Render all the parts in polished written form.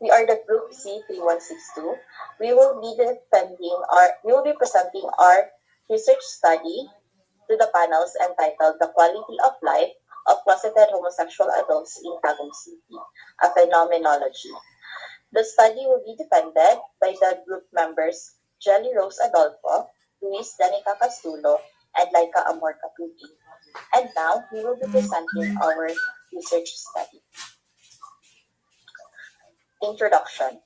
We are the group Z3162. We will be presenting our research study to the panels entitled The Quality of Life of Closeted Homosexual Adults in Tagum City, a Phenomenology. The study will be defended by the group members Jelly Rose Adolfo, Luis Danica Castulo, and Laika Amor Caputi. And now we will be presenting our research study. Introduction.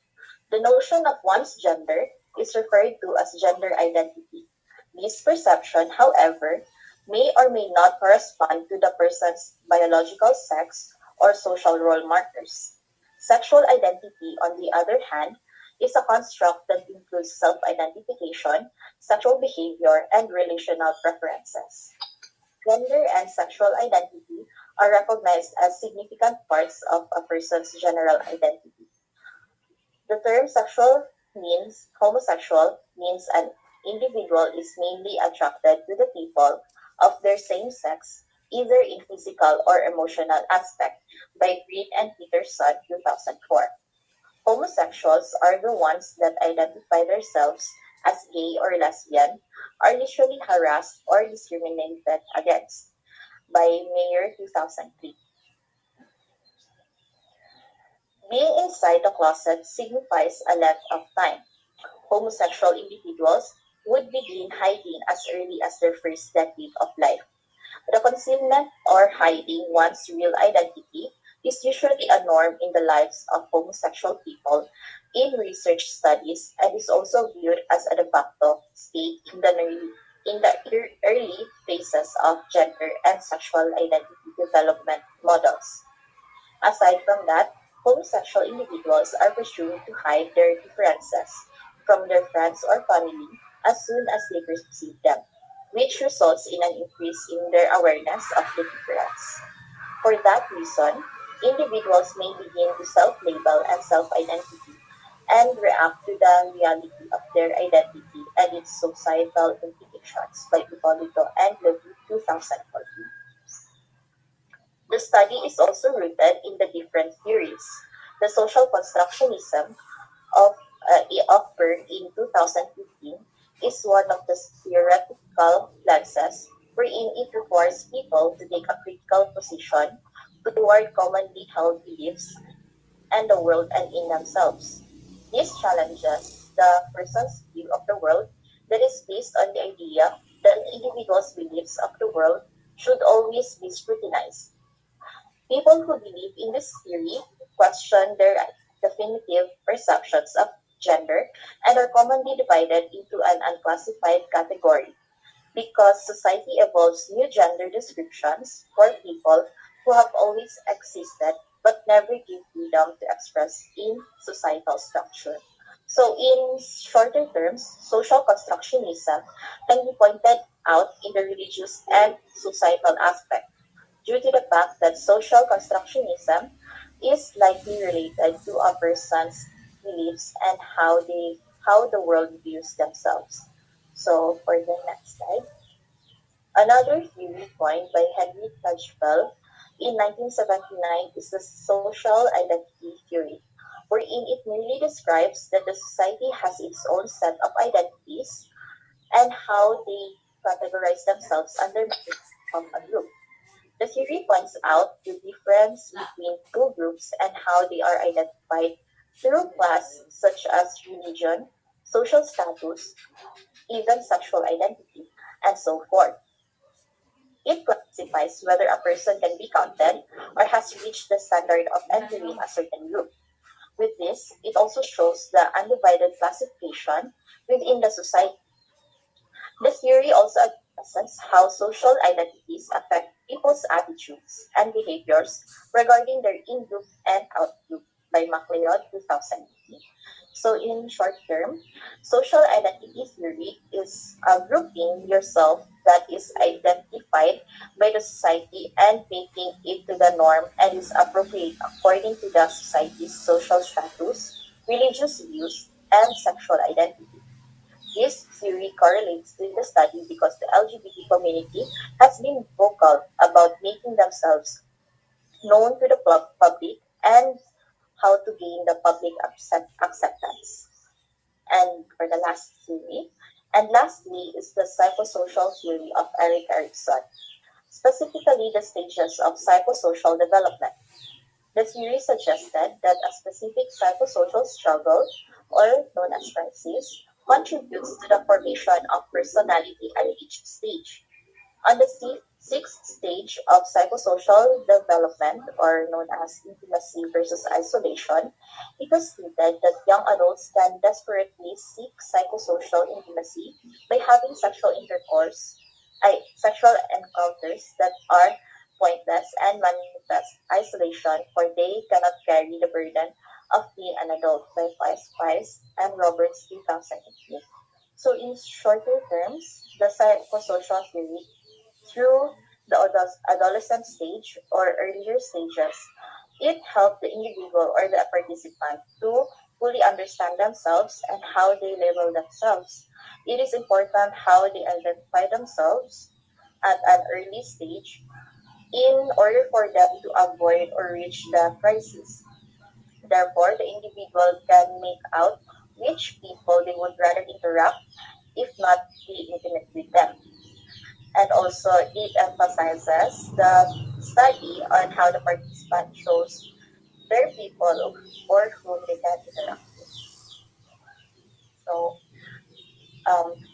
The notion of one's gender is referred to as gender identity. This perception, however, may or may not correspond to the person's biological sex or social role markers. Sexual identity, on the other hand, is a construct that includes self-identification, sexual behavior, and relational preferences. Gender and sexual identity are recognized as significant parts of a person's general identity. The term sexual means homosexual means an individual is mainly attracted to the people of their same sex, either in physical or emotional aspect, by Green and Peterson, 2004. Homosexuals are the ones that identify themselves as gay or lesbian, are usually harassed or discriminated against, by Mayer, 2003. Being inside the closet signifies a length of time. Homosexual individuals would begin hiding as early as their first decade of life. The concealment or hiding one's real identity is usually a norm in the lives of homosexual people in research studies and is also viewed as a de facto state in the early phases of gender and sexual identity development models. Aside from that, homosexual individuals are presumed to hide their differences from their friends or family as soon as they perceive them, which results in an increase in their awareness of the difference. For that reason, individuals may begin to self-label and self-identity and react to the reality of their identity and its societal implications by Ippolito and Levy, 2014. The study is also rooted in the different theories. The social constructionism of offered in 2015 is one of the theoretical lenses wherein it requires people to take a critical position toward commonly held beliefs and the world and in themselves. This challenges the person's view of the world that is based on the idea that an individual's beliefs of the world should always be scrutinized. People who believe in this theory question their definitive perceptions of gender and are commonly divided into an unclassified category because society evolves new gender descriptions for people who have always existed but never give freedom to express in societal structure. So, in shorter terms, social constructionism can be pointed out in the religious and societal aspect due to the fact that social constructionism is likely related to a person's beliefs and how the world views themselves. So for the next slide, another theory coined by Henry Tajfel in 1979 is the social identity theory, wherein it merely describes that the society has its own set of identities and how they categorize themselves under members of a group. The theory points out the difference between two groups and how they are identified through class, such as religion, social status, even sexual identity, and so forth. It classifies whether a person can be counted or has reached the standard of entering a certain group. With this, it also shows the undivided classification within the society. The theory also addresses how social identities affect people's attitudes and behaviors regarding their in-group and out-group by MacLeod, 2018. So in short term, social identity theory is grouping yourself that is identified by the society and making it to the norm and is appropriate according to the society's social status, religious views, and sexual identity. This theory correlates with the study because the LGBT community has been vocal about making themselves known to the public and how to gain the public acceptance. And for the last theory, and lastly is the psychosocial theory of Eric Erikson, specifically the stages of psychosocial development. The theory suggested that a specific psychosocial struggle, or known as crisis, contributes to the formation of personality at each stage. On the sixth stage of psychosocial development, or known as intimacy versus isolation, it was stated that young adults can desperately seek psychosocial intimacy by having sexual encounters that are pointless and manifest isolation, for they cannot carry the burden of being an adult by Price and Roberts 2018. So in shorter terms, the psychosocial theory through the adolescent stage or earlier stages, it helped the individual or the participant to fully understand themselves and how they label themselves. It is important how they identify themselves at an early stage in order for them to avoid or reach the crisis. Therefore, the individual can make out which people they would rather interact if not be intimate with them. And also, it emphasizes the study on how the participant chose their people or whom they can interact with. So,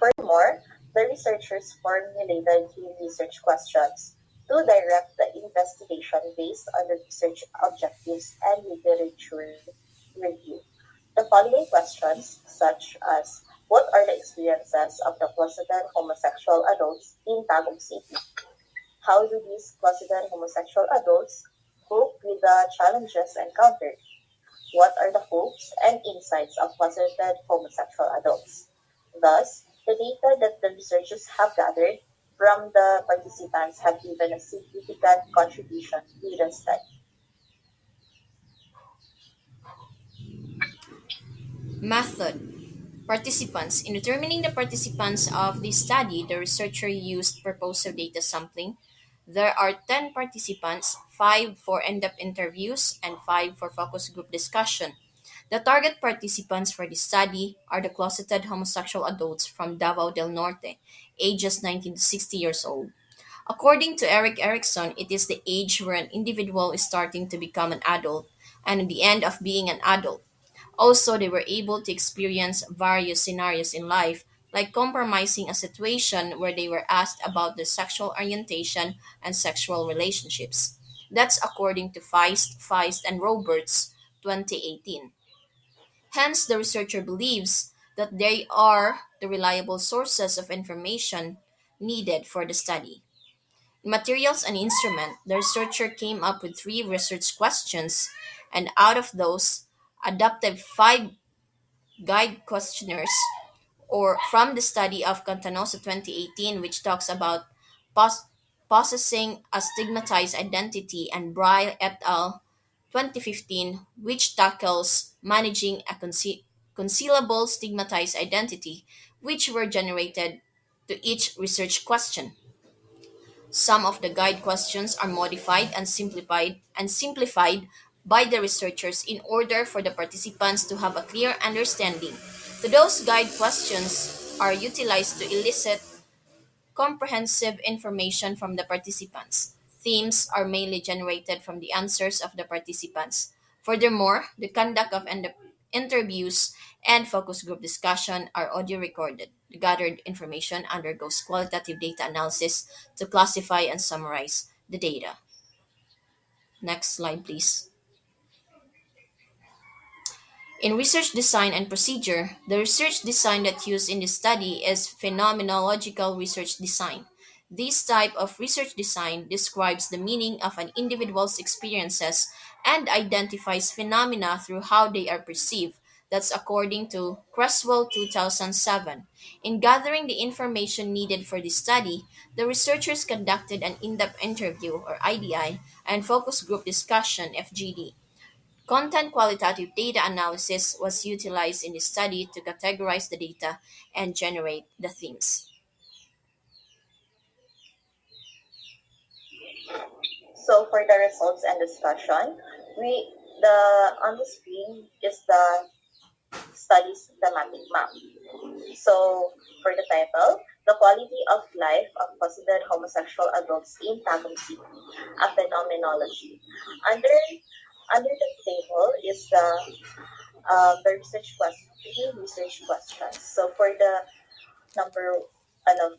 furthermore, the researchers formulated key research questions to direct the investigation based on the research objectives and literature review. The following questions, such as what are the experiences of the closeted homosexual adults in Taguig City? How do these closeted homosexual adults cope with the challenges encountered? What are the hopes and insights of closeted homosexual adults? Thus, the data that the researchers have gathered from the participants have given a significant contribution to the study. Method. Participants. In determining the participants of this study, the researcher used purposive data sampling. There are 10 participants, 5 for in-depth interviews, and 5 for focus group discussion. The target participants for this study are the closeted homosexual adults from Davao del Norte, ages 19 to 60 years old. According to Eric Erickson, it is the age where an individual is starting to become an adult and the end of being an adult. Also, they were able to experience various scenarios in life, like compromising a situation where they were asked about their sexual orientation and sexual relationships. That's according to Feist, and Roberts, 2018. Hence, the researcher believes that they are the reliable sources of information needed for the study. In materials and instrument, the researcher came up with three research questions, and out of those, adopted five guide questionnaires or from the study of Cantanoso 2018, which talks about pos- possessing a stigmatized identity, and Bry et al. 2015, which tackles managing a concealable stigmatized identity, which were generated to each research question. Some of the guide questions are modified and simplified by the researchers in order for the participants to have a clear understanding. Those guide questions are utilized to elicit comprehensive information from the participants. Themes are mainly generated from the answers of the participants. Furthermore, the conduct of interviews and focus group discussion are audio recorded. The gathered information undergoes qualitative data analysis to classify and summarize the data. Next slide, please. In research design and procedure, the research design that used in this study is phenomenological research design. This type of research design describes the meaning of an individual's experiences and identifies phenomena through how they are perceived. That's according to Creswell 2007. In gathering the information needed for this study, the researchers conducted an in-depth interview or IDI and focus group discussion FGD. Content qualitative data analysis was utilized in the study to categorize the data and generate the themes. So for the results and discussion, we The on the screen is the study's thematic map. So, for the title, The Quality of Life of Closeted Homosexual Adults in Tagum City, a Phenomenology. Under under the table is the research question, three research questions. So for the number,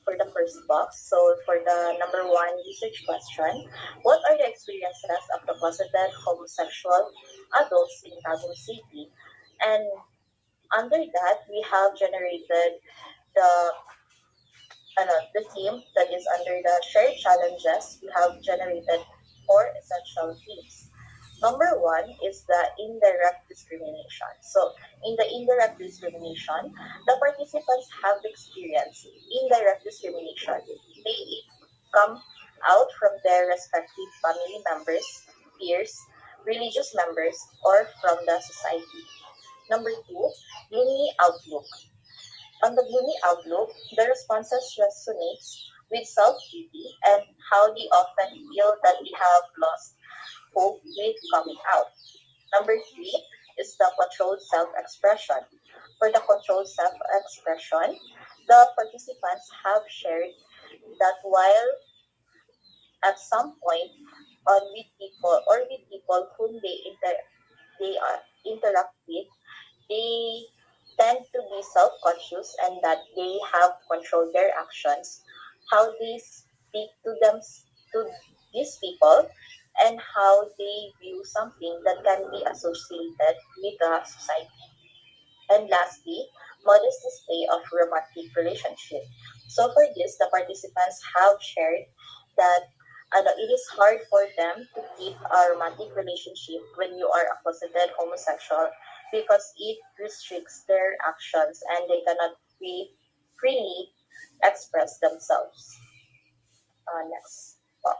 for the first box, so for the number one research question, what are the experiences of the closeted homosexual adults in Tagum City? And under that, we have generated the the theme that is under the shared challenges. We have generated four essential themes. Number one is the indirect discrimination. So, in the indirect discrimination, the participants have experienced indirect discrimination. May it come out from their respective family members, peers, religious members, or from the society. Number two, gloomy outlook. On the gloomy outlook, the responses resonates with self-pity and how they often feel that they have lost hope with coming out. Number three is the controlled self-expression. For the controlled self-expression, the participants have shared that while at some point with people whom they interact with, they tend to be self-conscious and that they have controlled their actions, how they speak to them to these people, and how they view something that can be associated with the society. And lastly, modest display of romantic relationship. So for this, the participants have shared that it is hard for them to keep a romantic relationship when you are a closeted homosexual because it restricts their actions and they cannot be freely express themselves. Next. Well,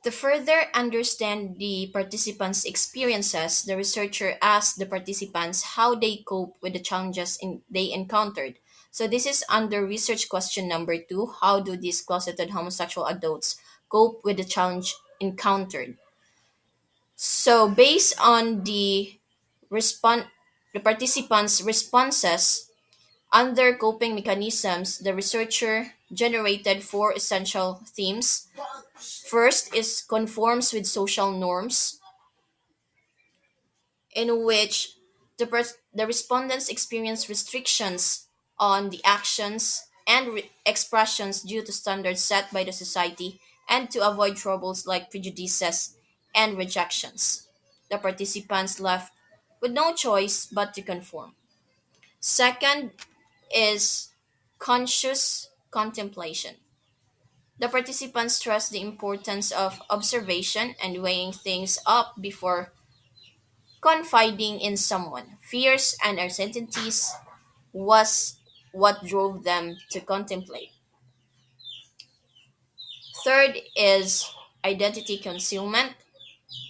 To further understand the participants' experiences, the researcher asked the participants how they cope with the they encountered. So, this is under research question number two. How do these closeted homosexual adults cope with the challenge encountered? So, based on the participants' responses, under coping mechanisms, the researcher generated four essential themes. First is conforms with social norms, in which the respondents experience restrictions on the actions and expressions due to standards set by the society and to avoid troubles like prejudices and rejections. The participants left with no choice but to conform. Second is conscious contemplation. The participants stress the importance of observation and weighing things up before confiding in someone. Fears and uncertainties was what drove them to contemplate. Third is identity concealment,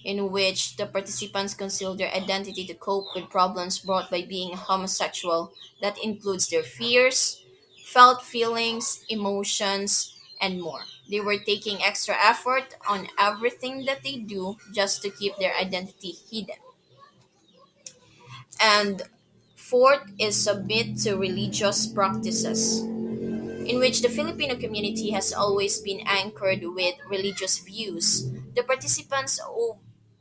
in which the participants conceal their identity to cope with problems brought by being homosexual that includes their fears, felt feelings, emotions, and more. They were taking extra effort on everything that they do just to keep their identity hidden. And fourth is submit to religious practices, in which the Filipino community has always been anchored with religious views. The participants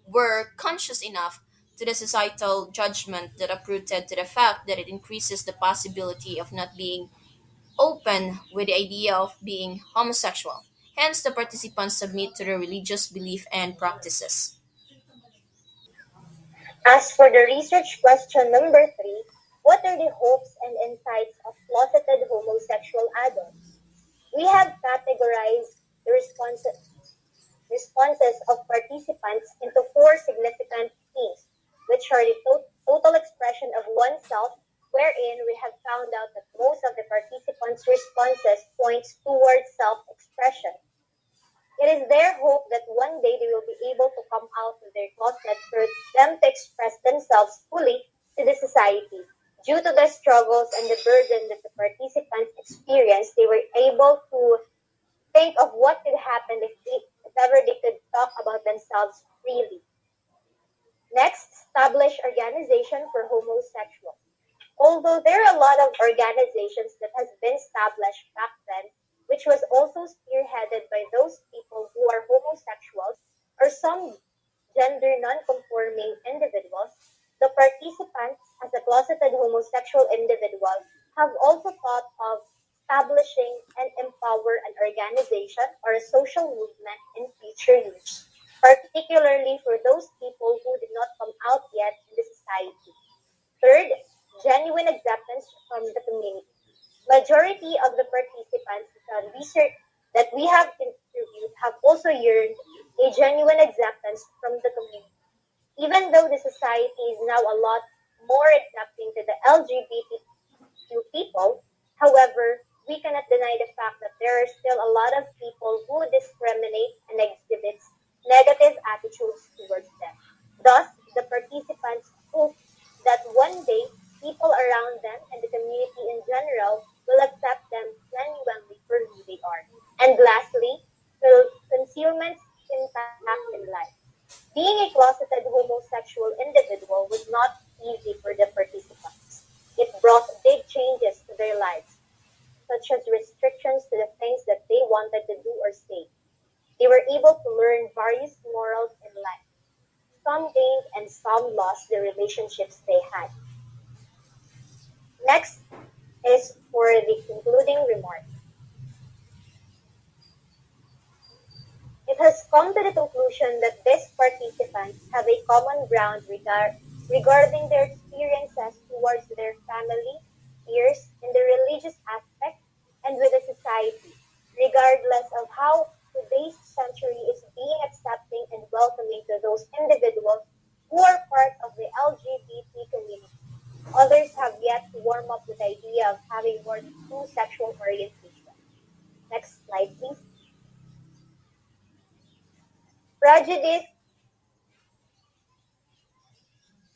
were conscious enough to the societal judgment that uprooted to the fact that it increases the possibility of not being open with the idea of being homosexual. Hence, the participants submit to their religious belief and practices. As for the research question number three, what are the hopes and insights of closeted homosexual adults? We have categorized the responses of participants into four significant themes, which are the total expression of oneself, wherein we have found out that most of the participants' responses points towards self-expression. It is their hope that one day they will be able to come out of their closet for them to express themselves fully to the society. Due to the struggles and the burden that the participants experienced, they were able to think of what could happen if ever they could talk about themselves freely. Next, establish organization for homosexuals. Although there are a lot of organizations that has been established back then, which was also spearheaded by those people who are homosexuals or some gender non-conforming individuals, the participants as a closeted homosexual individual have also thought of establishing and empower an organization or a social movement in future years, particularly for those people who did not come out yet in the society. Third, genuine acceptance from the community. Majority of the participants in the research that we have interviewed have also yearned a genuine acceptance from the community. Even though the society is now a lot more accepting to the LGBTQ people, however, we cannot deny the fact that there are still a lot of people who discriminate and exhibits negative attitudes towards them. Thus, the participants hope that one day people around them and the community in general will accept them genuinely for who they are. And lastly, concealment's impact in life. Being a closeted homosexual individual was not easy for the participants. It brought big changes to their lives, such as restrictions to the things that they wanted to do or say. They were able to learn various morals in life. Some gained and some lost the relationships they had. Next is for the concluding remarks. It has come to the conclusion that these participants have a common ground regarding their experiences towards their family, peers, in the religious aspect, and with the society, regardless of how today's century is being accepting and welcoming to those individuals who are part of the LGBT community. Others have yet to warm up with the idea of having more than two sexual orientation. Next slide, please. Prejudice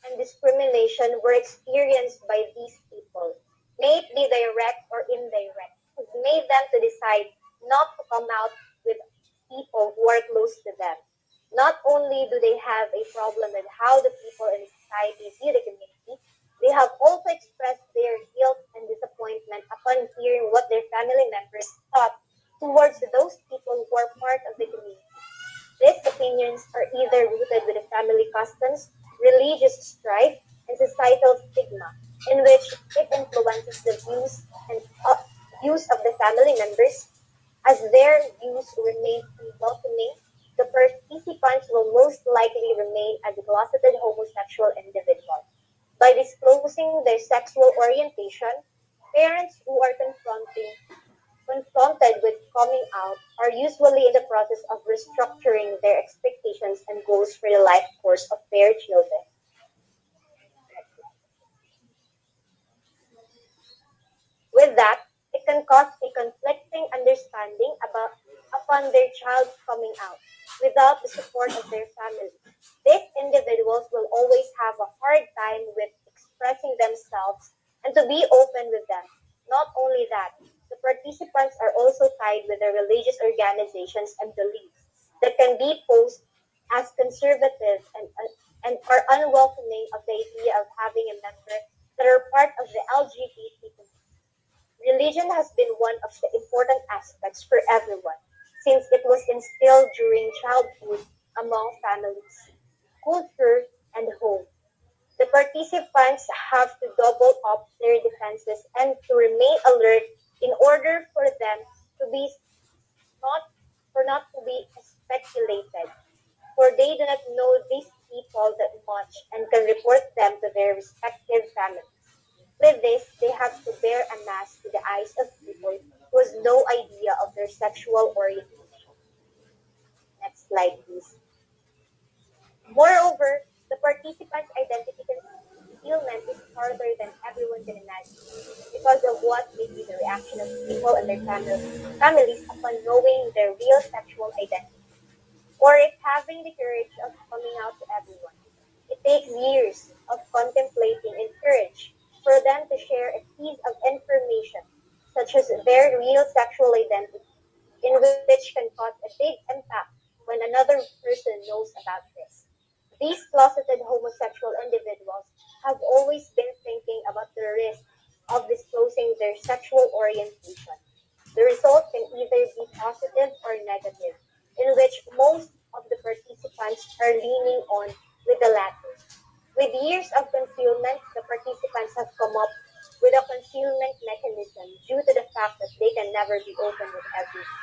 and discrimination were experienced by these people, may it be direct or indirect, has made them to decide not to come out with people who are close to them. Not only do they have a problem with how the people in society view the community, they have also expressed their guilt and disappointment upon hearing what their family members thought towards those people who are part of the community. These opinions are either rooted with the family customs, religious strife, and societal stigma, in which it influences the views of the family members. As their views remain unwelcoming, the participants will most likely remain as a closeted homosexual individual. By disclosing their sexual orientation, parents who are confronted with coming out are usually in the process of restructuring their expectations and goals for the life course of their children. With that, it can cause a conflicting understanding about upon their child's coming out without the support of their family. These individuals will always have a hard time with expressing themselves and to be open with them. Not only that, the participants are also tied with their religious organizations and beliefs that can be posed as conservative and are unwelcoming of the idea of having a member that are part of the LGBT community. Religion has been one of the important aspects for everyone, since it was instilled during childhood among families, culture, and home. The participants have to double up their defenses and to remain alert in order for them to be not not to be speculated, for they do not know these people that much and can report them to their respective families. With this, they have to bear a mask to the eyes of people who has no idea of their sexual orientation. Next slide, please. Moreover, the participant's identity concealment is harder than everyone can imagine because of what may be the reaction of people and their families upon knowing their real sexual identity, or if having the courage of coming out to everyone. It takes years of contemplating and courage for them to share a piece of information, such as their real sexual identity, in which can cause a big impact when another person knows about this. These closeted homosexual individuals have always been thinking about the risk of disclosing their sexual orientation. The result can either be positive or negative, in which most of the participants are leaning on with the latter. With years of concealment, the participants have come up with a concealment mechanism due to the fact that they can never be open with everyone.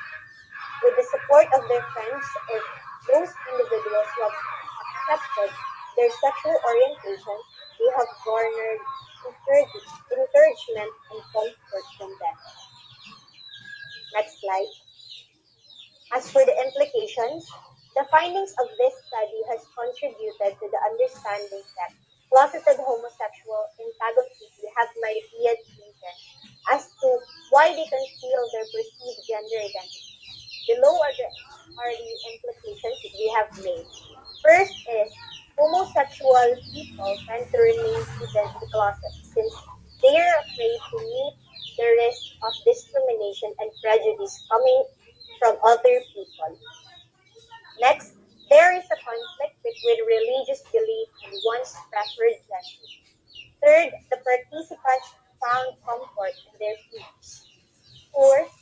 With the support of their friends or those individuals who have accepted their sexual orientation, they have garnered encouragement and comfort from them. Next slide. As for the implications, the findings of this study has contributed to the understanding that closeted homosexual antagonistically have myriad reasons as to why they conceal their perceived gender identity. Below are the implications that we have made. First is homosexual people tend to remain hidden in the closet since they are afraid to meet the risk of discrimination and prejudice coming from other people. Next, there is a conflict between religious belief and one's preferred gender. Third, the participants found comfort in their fears. Fourth,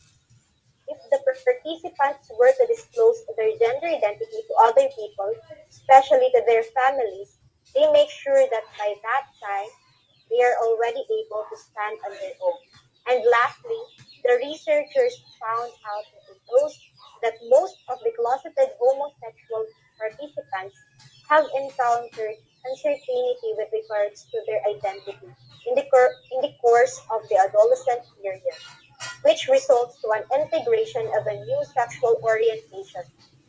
if the participants were to disclose their gender identity to other people, especially to their families, they make sure that by that time they are already able to stand on their own. And lastly, the researchers found out that most of the closeted homosexual participants have encountered uncertainty with regards to their identity in the course of the adolescent period, which results to an integration of a new sexual orientation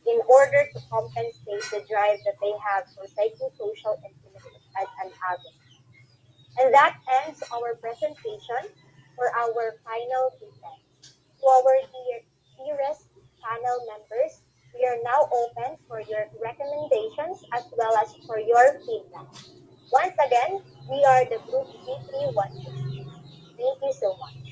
in order to compensate the drive that they have for psychosocial intimacy as an adult. And that ends our presentation for our final defense. To our dearest panel members, we are now open for your recommendations as well as for your feedback. Once again, we are the group Z3162. Thank you so much.